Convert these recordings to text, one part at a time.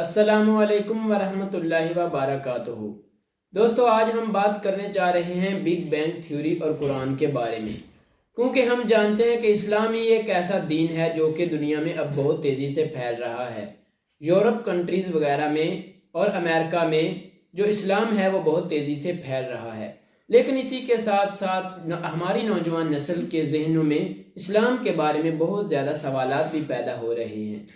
अस्सलामु अलैकुम वरहमतुल्लाहि वबरकातुहू। दोस्तों, आज हम बात करने जा रहे हैं बिग बैंग थ्योरी और कुरान के बारे में, क्योंकि हम जानते हैं कि इस्लाम ही एक ऐसा दीन है जो कि दुनिया में अब बहुत तेज़ी से फैल रहा है। यूरोप कंट्रीज़ वगैरह में और अमेरिका में जो इस्लाम है वो बहुत तेज़ी से फैल रहा है, लेकिन इसी के साथ साथ हमारी नौजवान नस्ल के जहनों में इस्लाम के बारे में बहुत ज़्यादा सवालात भी पैदा हो रहे हैं।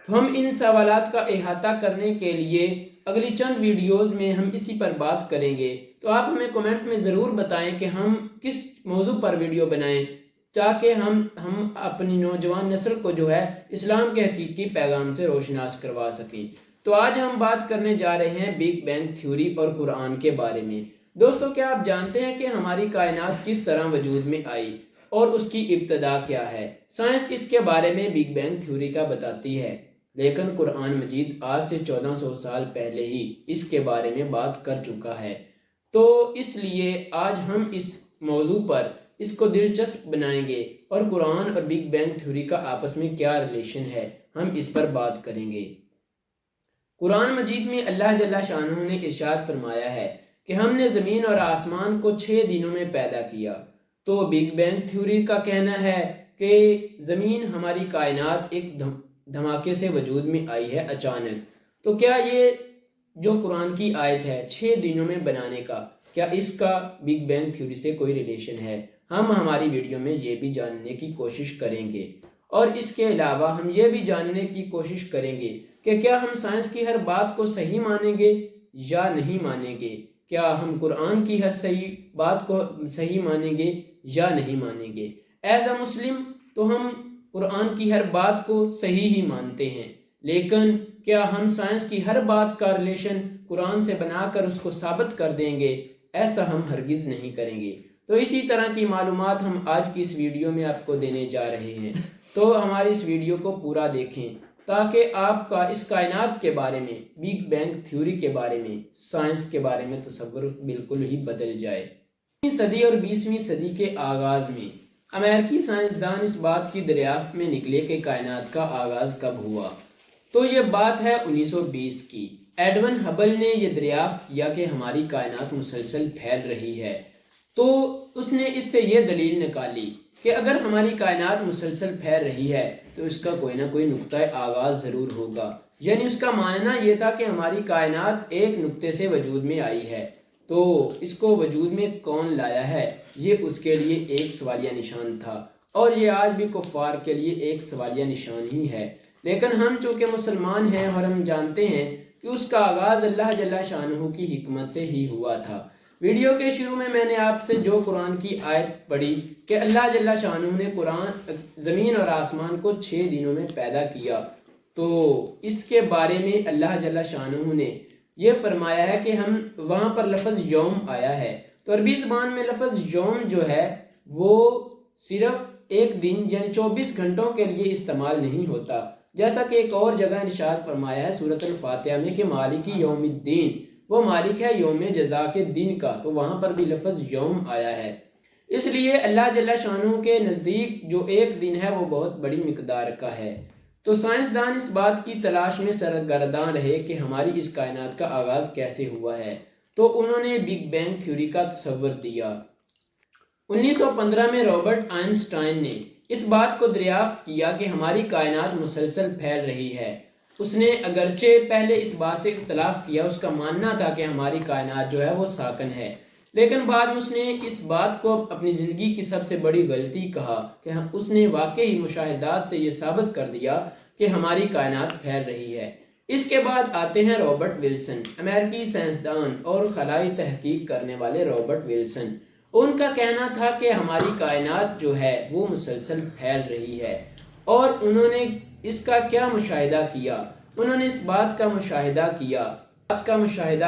तो हम इन सवालात का अहाता करने के लिए अगली चंद वीडियोज़ में हम इसी पर बात करेंगे। तो आप हमें कमेंट में ज़रूर बताएं कि हम किस मौजू पर वीडियो बनाएं, ताकि हम अपनी नौजवान नस्ल को जो है इस्लाम के हकीकी पैगाम से रोशनास करवा सकें। तो आज हम बात करने जा रहे हैं बिग बैंग थ्योरी और कुरान के बारे में। दोस्तों, क्या आप जानते हैं कि हमारी कायनात किस तरह वजूद में आई और उसकी इब्तदा क्या है? साइंस इसके बारे में बिग बैंग थ्योरी का बताती है, लेकिन कुरान मजीद आज से 1400 साल पहले ही इसके बारे में बात कर चुका है। तो इसलिए आज हम इस मौजू पर इसको दिलचस्प बनाएंगे और कुरान और बिग बैंग थ्योरी का आपस में क्या रिलेशन है, हम इस पर बात करेंगे। कुरान मजीद में अल्लाह जल्ला शानहू ने इरशाद फरमाया है कि हमने ज़मीन और आसमान को 6 दिनों में पैदा किया। तो बिग बैंग थ्योरी का कहना है कि ज़मीन, हमारी कायनात एक धमाके से वजूद में आई है अचानक। तो क्या ये जो कुरान की आयत है 6 दिनों में बनाने का, क्या इसका बिग बैंग थ्योरी से कोई रिलेशन है? हम हमारी वीडियो में ये भी जानने की कोशिश करेंगे, और इसके अलावा हम ये भी जानने की कोशिश करेंगे कि क्या हम साइंस की हर बात को सही मानेंगे या नहीं मानेंगे। क्या हम कुरान की हर सही बात को सही मानेंगे या नहीं मानेंगे। एज अ मुस्लिम तो हम कुरान की हर बात को सही ही मानते हैं, लेकिन क्या हम साइंस की हर बात का रिलेशन कुरान से बनाकर उसको साबित कर देंगे? ऐसा हम हरगिज़ नहीं करेंगे। तो इसी तरह की मालूमात हम आज की इस वीडियो में आपको देने जा रहे हैं। तो हमारी इस वीडियो को पूरा देखें ताकि आपका इस कायनात के बारे में, बिग बैंग थ्योरी के बारे में, साइंस के बारे में तसव्वुर बिल्कुल ही बदल जाए। 20वीं सदी और 20वीं सदी के आगाज़ में अमेरिकी साइंसदान इस बात की दरियाफ्त में निकले कि कायनात का आगाज़ कब हुआ। तो ये बात है 1920 की। एडवन हबल ने यह दरियाफ्त किया कि हमारी कायनात मुसलसल फैल रही है। तो उसने इससे यह दलील निकाली कि अगर हमारी कायनात मुसलसल फैल रही है तो इसका कोई ना कोई नुक्ता आगाज़ ज़रूर होगा। यानी उसका मानना यह था कि हमारी कायनात एक नुक्ते से वजूद में आई है। तो इसको वजूद में कौन लाया है, ये उसके लिए एक सवालिया निशान था, और ये आज भी कुफ़ार के लिए एक सवालिया निशान ही है। लेकिन हम चूँकि मुसलमान हैं और हम जानते हैं कि उसका आगाज़ अल्लाह जल्ला शानहू की हिकमत से ही हुआ था। वीडियो के शुरू में मैंने आपसे जो कुरान की आयत पढ़ी कि अल्लाह जल्ला शानहू ने ज़मीन और आसमान को 6 दिनों में पैदा किया, तो इसके बारे में अल्लाह जल्ला शानहू ने ये फरमाया है कि हम वहाँ पर लफ्ज़ यौम आया है। तो अरबी ज़बान में लफ्ज़ यौम जो है वो सिर्फ एक दिन यानी 24 घंटों के लिए इस्तेमाल नहीं होता, जैसा कि एक और जगह इरशाद फरमाया है सूरत अल-फातिहा में कि मालिकी यौमिद्दीन, वो मालिक है यौम जज़ा के दिन का। तो वहाँ पर भी लफ्ज़ यौम आया है। इसलिए अल्लाह जल्ला शानहू के नज़दीक जो एक दिन है वो बहुत बड़ी मिकदार का है। तो साइंसदान इस बात की तलाश में सरगर्दान रहे कि हमारी इस कायनात का आगाज़ कैसे हुआ है। तो उन्होंने बिग बैंग थ्योरी का तस्वर दिया। 1915 में रॉबर्ट आइंस्टाइन ने इस बात को दरियाफ्त किया कि हमारी कायनात मुसलसल फैल रही है। उसने अगरचे पहले इस बात से इख्तलाफ किया, उसका मानना था कि हमारी कायनात जो है वो साकन है, लेकिन बाद में उसने इस बात को अपनी ज़िंदगी की सबसे बड़ी गलती कहा कि उसने वाकई मुशाहिदात से ये साबित कर दिया कि हमारी कायनात फैल रही है। इसके बाद आते हैं रॉबर्ट विल्सन, अमेरिकी साइंसदान और खलाई तहकीक करने वाले रॉबर्ट विल्सन। उनका कहना था कि हमारी कायनात जो है वो मुसलसल फैल रही है, और उन्होंने इसका क्या मुशाहिदा किया? उन्होंने इस बात का मुशाहिदा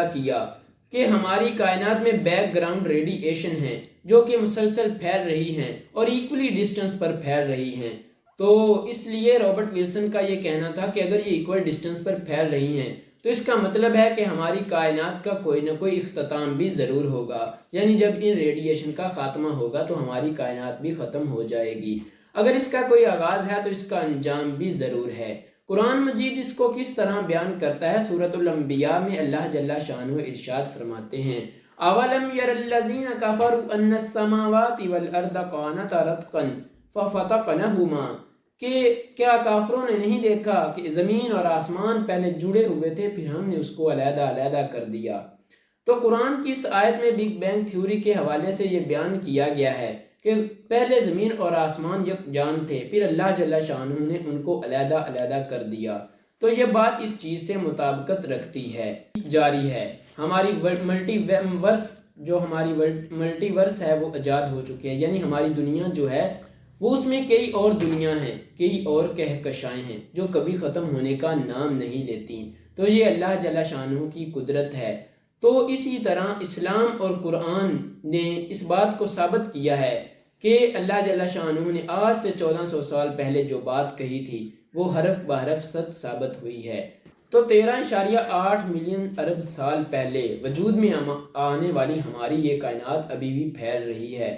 किया कि हमारी कायनात में बैकग्राउंड रेडिएशन है जो कि मुसलसल फैल रही हैं और इक्वली डिस्टेंस पर फैल रही हैं। तो इसलिए रॉबर्ट विल्सन का ये कहना था कि अगर ये इक्वल डिस्टेंस पर फैल रही हैं तो इसका मतलब है कि हमारी कायनात का कोई ना कोई इख्तिताम भी ज़रूर होगा। यानी जब इन रेडिएशन का ख़ात्मा होगा तो हमारी कायनात भी ख़त्म हो जाएगी। अगर इसका कोई आगाज़ है तो इसका अंजाम भी ज़रूर है। قرآن مجید اس کو کس طرح بیان کرتا ہے؟ سورۃ الانبیاء میں اللہ جل شانہ ارشاد فرماتے ہیں اولم یر الذین کفروا ان السماوات والارض کانتا رتقا ففتقناہما، کہ کیا کافروں نے نہیں دیکھا کہ زمین اور آسمان پہلے جڑے ہوئے تھے پھر ہم نے اس کو علیحدہ علیحدہ کر دیا۔ تو قرآن کی اس آیت میں بگ بینگ تھیوری کے حوالے سے یہ بیان کیا گیا ہے کہ پہلے زمین اور آسمان یکجان تھے، پھر اللہ جل شانہ نے ان کو علیحدہ علیحدہ کر دیا۔ تو یہ بات اس چیز سے مطابقت رکھتی ہے، جاری ہے۔ ہماری ملٹی ورس ہے وہ ایجاد ہو چکے ہیں، یعنی ہماری دنیا جو ہے وہ اس میں کئی اور دنیا ہیں، کئی اور کہکشائیں ہیں جو کبھی ختم ہونے کا نام نہیں لیتی۔ تو یہ اللہ جل شانہ کی قدرت ہے۔ تو اسی طرح اسلام اور قرآن نے اس بات کو ثابت کیا ہے کہ اللہ جل شانہ نے آج سے 1400 سال پہلے جو بات کہی تھی وہ حرف بحرف سچ ثابت ہوئی ہے۔ تو 13.8 ملین ارب سال پہلے وجود میں آنے والی ہماری یہ کائنات ابھی بھی پھیل رہی ہے،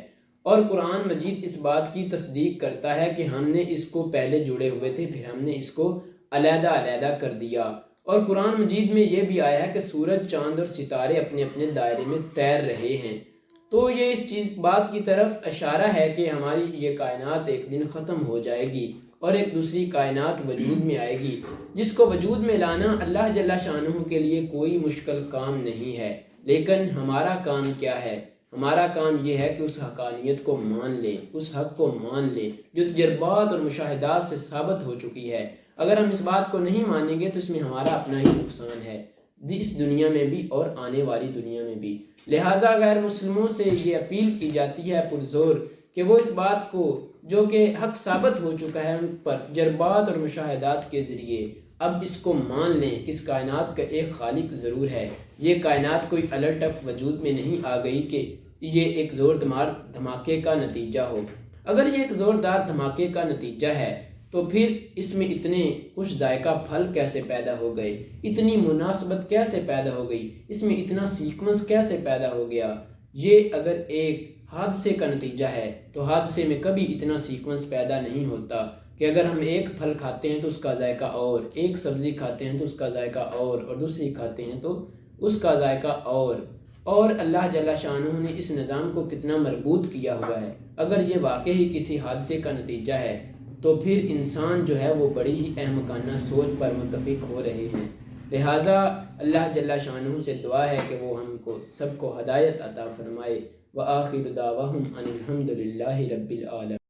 اور قرآن مجید اس بات کی تصدیق کرتا ہے کہ ہم نے اس کو پہلے جڑے ہوئے تھے پھر ہم نے اس کو علیحدہ علیحدہ کر دیا۔ اور قرآن مجید میں یہ بھی آیا ہے کہ سورج، چاند اور ستارے اپنے اپنے دائرے میں تیر رہے ہیں۔ تو یہ اس بات کی طرف اشارہ ہے کہ ہماری یہ کائنات ایک دن ختم ہو جائے گی اور ایک دوسری کائنات وجود میں آئے گی، جس کو وجود میں لانا اللہ جل شانہ کے لیے کوئی مشکل کام نہیں ہے۔ لیکن ہمارا کام کیا ہے؟ ہمارا کام یہ ہے کہ اس حقانیت کو مان لیں، اس حق کو مان لیں جو تجربات اور مشاہدات سے ثابت ہو چکی ہے۔ اگر ہم اس بات کو نہیں مانیں گے تو اس میں ہمارا اپنا ہی نقصان ہے، اس دنیا میں بھی اور آنے والی دنیا میں بھی۔ لہٰذا غیر مسلموں سے یہ اپیل کی جاتی ہے پرزور کہ وہ اس بات کو جو کہ حق ثابت ہو چکا ہے ان پر تجربات اور مشاہدات کے ذریعے اب اس کو مان لیں کہ اس کائنات کا ایک خالق ضرور ہے۔ یہ کائنات کوئی الٹ اپ وجود میں نہیں آ گئی کہ یہ ایک زوردار دھماکے کا نتیجہ ہو۔ اگر یہ ایک زوردار دھماکے کا نتیجہ ہے تو پھر اس میں اتنے خوش ذائقہ پھل کیسے پیدا ہو گئے، اتنی مناسبت کیسے پیدا ہو گئی، اس میں اتنا سیکوینس کیسے پیدا ہو گیا؟ یہ اگر ایک حادثے کا نتیجہ ہے تو حادثے میں کبھی اتنا سیکوینس پیدا نہیں ہوتا کہ اگر ہم ایک پھل کھاتے ہیں تو اس کا ذائقہ اور، ایک سبزی کھاتے ہیں تو اس کا ذائقہ اور دوسری کھاتے ہیں تو اس کا ذائقہ اور اللہ جل شانہ نے اس نظام کو کتنا مربوط کیا ہوا ہے۔ اگر یہ واقعی کسی حادثے کا نتیجہ ہے تو پھر انسان جو ہے وہ بڑی ہی احمقانہ سوچ پر متفق ہو رہے ہیں۔ لہٰذا اللہ جل شانہ سے دعا ہے کہ وہ ہم کو سب کو ہدایت عطا فرمائے۔ وآخر دعواہم ان الحمد للہ رب العالمین۔